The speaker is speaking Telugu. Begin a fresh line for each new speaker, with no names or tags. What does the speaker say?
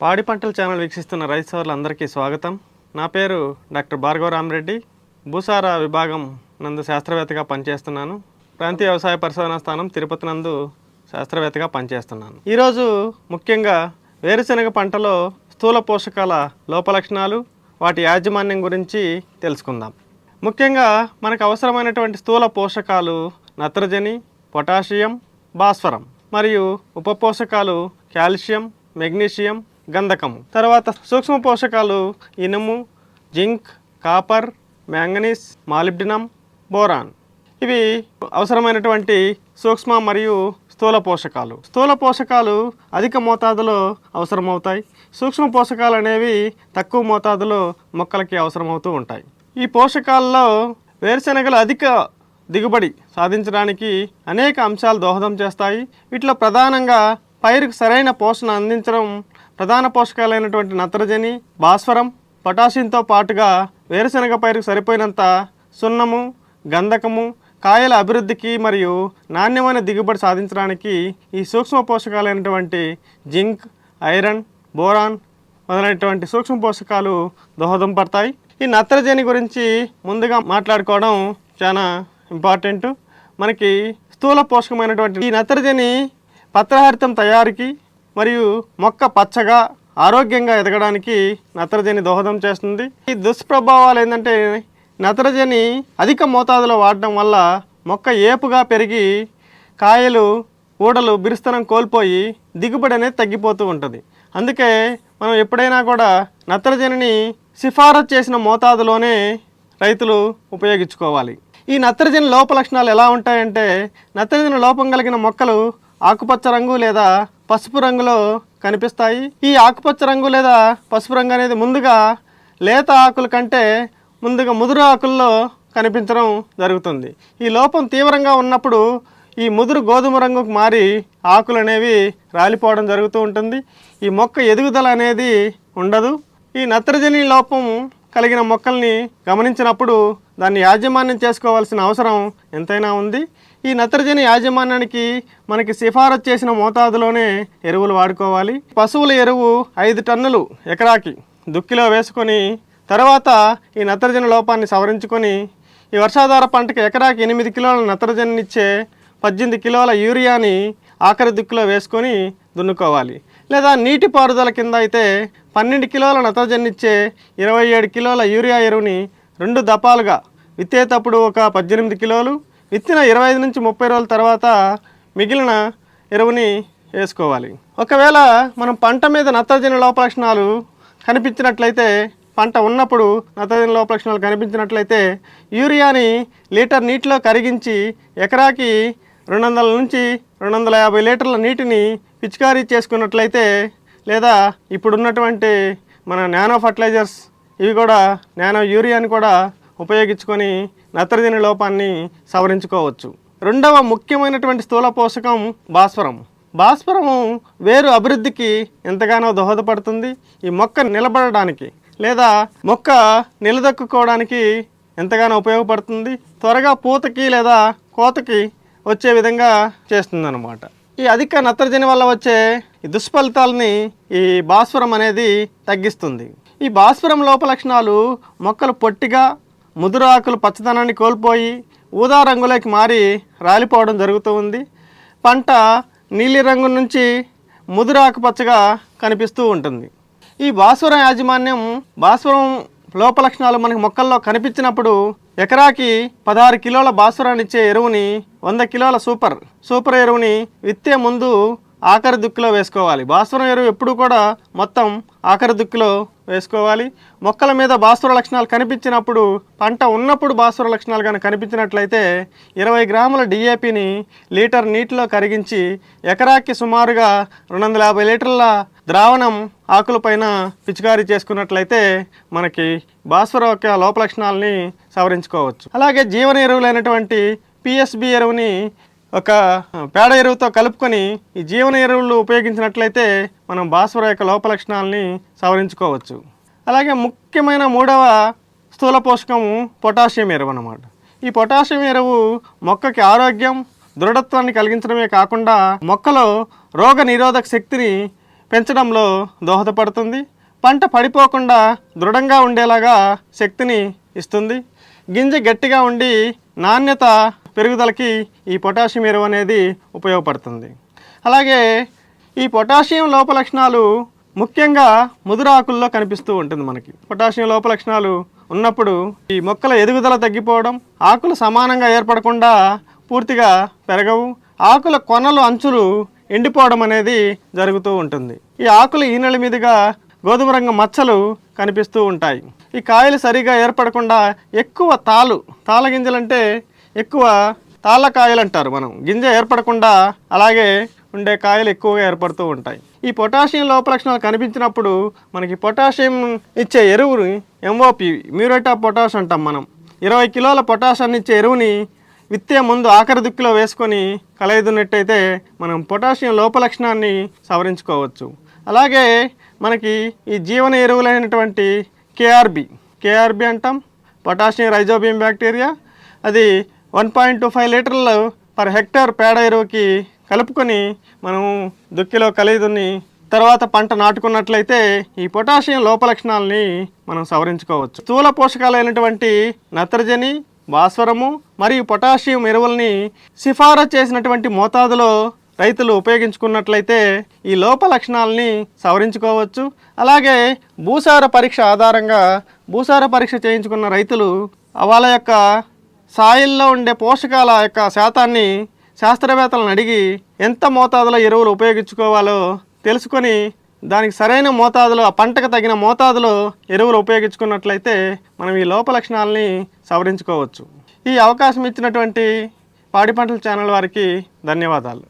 పాడి పంటల ఛానల్ వీక్షిస్తున్న రైతు సోదరులందరికీ స్వాగతం. నా పేరు డాక్టర్ భార్గవ రామరెడ్డి. భూసార విభాగం నందు శాస్త్రవేత్తగా పనిచేస్తున్నాను. ప్రాంతీయ వ్యవసాయ పరిశోధనా స్థానం తిరుపతి నందు శాస్త్రవేత్తగా పనిచేస్తున్నాను. ఈరోజు ముఖ్యంగా వేరుశెనగ పంటలో స్థూల పోషకాల లోపలక్షణాలు, వాటి యాజమాన్యం గురించి తెలుసుకుందాం. ముఖ్యంగా మనకు అవసరమైనటువంటి స్థూల పోషకాలు నత్రజని, పొటాషియం, భాస్వరం మరియు ఉప పోషకాలు కాల్షియం, మెగ్నీషియం, గంధకము. తర్వాత సూక్ష్మ పోషకాలు ఇనుము, zinc, copper, manganese, molybdenum, boron. ఇవి అవసరమైనటువంటి సూక్ష్మ మరియు స్థూల పోషకాలు. స్థూల పోషకాలు అధిక మోతాదులో అవసరమవుతాయి. సూక్ష్మ పోషకాలు అనేవి తక్కువ మోతాదులో మొక్కలకి అవసరమవుతూ ఉంటాయి. ఈ పోషకాల్లో వేరుశెనగలు అధిక దిగుబడి సాధించడానికి అనేక అంశాలు దోహదం చేస్తాయి. వీటిలో ప్రధానంగా పైరుకు సరైన పోషణ అందించడం, ప్రధాన పోషకాలైనటువంటి నత్రజని, భాస్వరం, పొటాషియంతో పాటుగా వేరుశెనగ పైరుకు సరిపోయినంత సున్నము, గంధకము, కాయల అభివృద్ధికి మరియు నాణ్యమైన దిగుబడి సాధించడానికి ఈ సూక్ష్మ పోషకాలైనటువంటి జింక్, ఐరన్, బోరాన్ మొదలైనటువంటి సూక్ష్మ పోషకాలు దోహదం పడతాయి. ఈ నత్రజని గురించి ముందుగా మాట్లాడుకోవడం చాలా ఇంపార్టెంట్. మనకి స్థూల పోషకమైనటువంటి ఈ నత్రజని పత్రహరితం తయారీకి మరియు మొక్క పచ్చగా ఆరోగ్యంగా ఎదగడానికి నత్రజని దోహదం చేస్తుంది. ఈ దుష్ప్రభావాలు ఏంటంటే నత్రజని అధిక మోతాదులో వాడడం వల్ల మొక్క ఏపుగా పెరిగి కాయలు, ఊడలు బిరుస్తనం కోల్పోయి దిగుబడి అనేది తగ్గిపోతూ ఉంటుంది. అందుకే మనం ఎప్పుడైనా కూడా నత్రజనిని సిఫారసు చేసిన మోతాదులోనే రైతులు ఉపయోగించుకోవాలి. ఈ నత్రజని లోప లక్షణాలు ఎలా ఉంటాయంటే, నత్రజని లోపం కలిగిన మొక్కలు ఆకుపచ్చ రంగు లేదా పసుపు రంగులో కనిపిస్తాయి. ఈ ఆకుపచ్చ రంగు లేదా పసుపు రంగు అనేది ముందుగా లేత ఆకుల కంటే ముందుగా ముదురు ఆకుల్లో కనిపించడం జరుగుతుంది. ఈ లోపం తీవ్రంగా ఉన్నప్పుడు ఈ ముదురు గోధుమ రంగుకు మారి ఆకులు అనేవి రాలిపోవడం జరుగుతూ ఉంటుంది. ఈ మొక్క ఎదుగుదల అనేది ఉండదు. ఈ నత్రజని లోపం కలిగిన మొక్కల్ని గమనించినప్పుడు దాన్ని యాజమాన్యం చేసుకోవాల్సిన అవసరం ఎంతైనా ఉంది. ఈ నత్రజని యాజమాన్యానికి మనకి సిఫారసు చేసిన మోతాదులోనే ఎరువులు వాడుకోవాలి. పశువుల ఎరువు 5 టన్నులు ఎకరాకి దుక్కిలో వేసుకొని తర్వాత ఈ నత్రజని లోపాన్ని సవరించుకొని ఈ వర్షాధార పంటకి ఎకరాకి 8 కిలోల నత్రజనిని ఇచ్చే 18 కిలోల యూరియాని ఆఖరి దుక్కిలో వేసుకొని దున్నుకోవాలి. లేదా నీటిపారుదల కింద అయితే 12 కిలోల నత్రజని ఇచ్చే 27 కిలోల యూరియా ఎరువుని 2 దపాలుగా విత్తేటప్పుడు ఒక 18 కిలోలు, విత్తిన 25 నుంచి 30 రోజుల తర్వాత మిగిలిన ఎరువుని వేసుకోవాలి. ఒకవేళ మనం పంట మీద నత్రజని లోపలక్షణాలు కనిపించినట్లయితే, పంట ఉన్నప్పుడు నత్రజని లోపలక్షణాలు కనిపించినట్లయితే యూరియాని లీటర్ నీటిలో కరిగించి ఎకరాకి 200 నుంచి 250 లీటర్ల నీటిని పిచికారీ చేసుకున్నట్లయితే, లేదా ఇప్పుడున్నటువంటి మన నానో ఫర్టిలైజర్స్ ఇవి కూడా నానో యూరియాని కూడా ఉపయోగించుకొని నత్రజని లోపాన్ని సవరించుకోవచ్చు. రెండవ ముఖ్యమైనటువంటి స్థూల పోషకం భాస్వరం. భాస్వరము వేరు అభివృద్ధికి ఎంతగానో దోహదపడుతుంది. ఈ మొక్క నిలబడడానికి లేదా మొక్క నిలదొక్కుకోవడానికి ఎంతగానో ఉపయోగపడుతుంది. త్వరగా పూతకి లేదా కోతకి వచ్చే విధంగా చేస్తుందన్నమాట. ఈ అధిక నత్రజని వల్ల వచ్చే ఈ దుష్ఫలితాలని ఈ భాస్వరం అనేది తగ్గిస్తుంది. ఈ భాస్వరం లోపలక్షణాలు మొక్కలు పొట్టిగా, ముదురు ఆకులు పచ్చదనాన్ని కోల్పోయి ఊదా రంగులోకి మారి రాలిపోవడం జరుగుతూ ఉంది. పంట నీలి రంగు నుంచి ముదురు ఆకుపచ్చగా కనిపిస్తూ ఉంటుంది. ఈ భాస్వరం యాజమాన్యం, భాస్వరం లోపలక్షణాలు మనకి మొక్కల్లో కనిపించినప్పుడు ఎకరాకి 16 కిలోల భాస్వరాన్ని ఇచ్చే ఎరువుని 100 కిలోల సూపర్ ఎరువుని విత్తే ముందు ఆఖరి దుక్కిలో వేసుకోవాలి. భాస్వరం ఎరువు ఎప్పుడు కూడా మొత్తం ఆఖరి దుక్కిలో వేసుకోవాలి. మొక్కల మీద భాస్వర లక్షణాలు కనిపించినప్పుడు, పంట ఉన్నప్పుడు భాస్వర లక్షణాలు కానీ కనిపించినట్లయితే 20 గ్రాముల డిఏపిని లీటర్ నీటిలో కరిగించి ఎకరాకి సుమారుగా 250 లీటర్ల ద్రావణం ఆకులపైన పిచికారీ చేసుకున్నట్లయితే మనకి భాస్వర యొక్క లోపలక్షణాలని సవరించుకోవచ్చు. అలాగే జీవన ఎరువులైనటువంటి పిఎస్బి ఎరువుని ఒక పేడ ఎరువుతో కలుపుకొని ఈ జీవన ఎరువులు ఉపయోగించినట్లయితే మనం భాస్వర యొక్క లోపలక్షణాలని సవరించుకోవచ్చు. అలాగే ముఖ్యమైన మూడవ స్థూల పోషకము పొటాషియం ఎరువు అన్నమాట. ఈ పొటాషియం ఎరువు మొక్కకి ఆరోగ్యం, దృఢత్వాన్ని కలిగించడమే కాకుండా మొక్కలో రోగ నిరోధక శక్తిని పెంచడంలో దోహదపడుతుంది. పంట పడిపోకుండా దృఢంగా ఉండేలాగా శక్తిని ఇస్తుంది. గింజ గట్టిగా ఉండి నాణ్యత పెరుగుదలకి ఈ పొటాషియం ఎరువు అనేది ఉపయోగపడుతుంది. అలాగే ఈ పొటాషియం లోప లక్షణాలు ముఖ్యంగా ముదురాకుల్లో కనిపిస్తూ ఉంటుంది. మనకి పొటాషియం లోప లక్షణాలు ఉన్నప్పుడు ఈ మొక్కల ఎదుగుదల తగ్గిపోవడం, ఆకులు సమానంగా ఏర్పడకుండా పూర్తిగా పెరగవు, ఆకుల కొనలు అంచులు ఎండిపోవడం అనేది జరుగుతూ ఉంటుంది. ఈ ఆకుల ఈనెల మీదుగా గోధుమ రంగు మచ్చలు కనిపిస్తూ ఉంటాయి. ఈ కాయలు సరిగా ఏర్పడకుండా ఎక్కువ తాళ గింజలంటే ఎక్కువ తాళ్ళ కాయలు అంటారు మనం. గింజ ఏర్పడకుండా అలాగే ఉండే కాయలు ఎక్కువగా ఏర్పడుతూ ఉంటాయి. ఈ పొటాషియం లోప లక్షణాలు కనిపించినప్పుడు మనకి పొటాషియం ఇచ్చే ఎరువుని MOP మ్యూరేట్ ఆఫ్ పొటాష్ అంటాం. మనం 20 కిలోల పొటాషియాన్ని ఇచ్చే ఎరువుని విత్తే ముందు ఆఖరి దుక్కిలో వేసుకొని కలయిదున్నట్టయితే మనం పొటాషియం లోప లక్షణాన్ని సవరించుకోవచ్చు. అలాగే మనకి ఈ జీవన ఎరువులైనటువంటి కేఆర్బి అంటాం, పొటాషియం రైజోబియం బ్యాక్టీరియా, అది 1.25 లీటర్లు పర్ హెక్టార్ పేడ ఎరువుకి కలుపుకొని మనం దుక్కిలో కలిదుని తర్వాత పంట నాటుకున్నట్లయితే ఈ పొటాషియం లోప లక్షణాలని మనం సవరించుకోవచ్చు. స్థూల పోషకాలైనటువంటి నత్రజని, భాస్వరము మరియు పొటాషియం ఎరువుల్ని సిఫారసు చేసినటువంటి మోతాదులో రైతులు ఉపయోగించుకున్నట్లయితే ఈ లోప లక్షణాలని సవరించుకోవచ్చు. అలాగే భూసార పరీక్ష ఆధారంగా భూసార పరీక్ష చేయించుకున్న రైతులు వాళ్ళ యొక్క సాయిల్లో ఉండే పోషకాల యొక్క శాతాన్ని శాస్త్రవేత్తలను అడిగి ఎంత మోతాదులో ఎరువులు ఉపయోగించుకోవాలో తెలుసుకొని దానికి సరైన మోతాదులో ఆ పంటకు తగిన మోతాదులో ఎరువులు ఉపయోగించుకున్నట్లయితే మనం ఈ లోప లక్షణాలని సవరించుకోవచ్చు. ఈ అవకాశం ఇచ్చినటువంటి పాడి పంటల ఛానల్ వారికి ధన్యవాదాలు.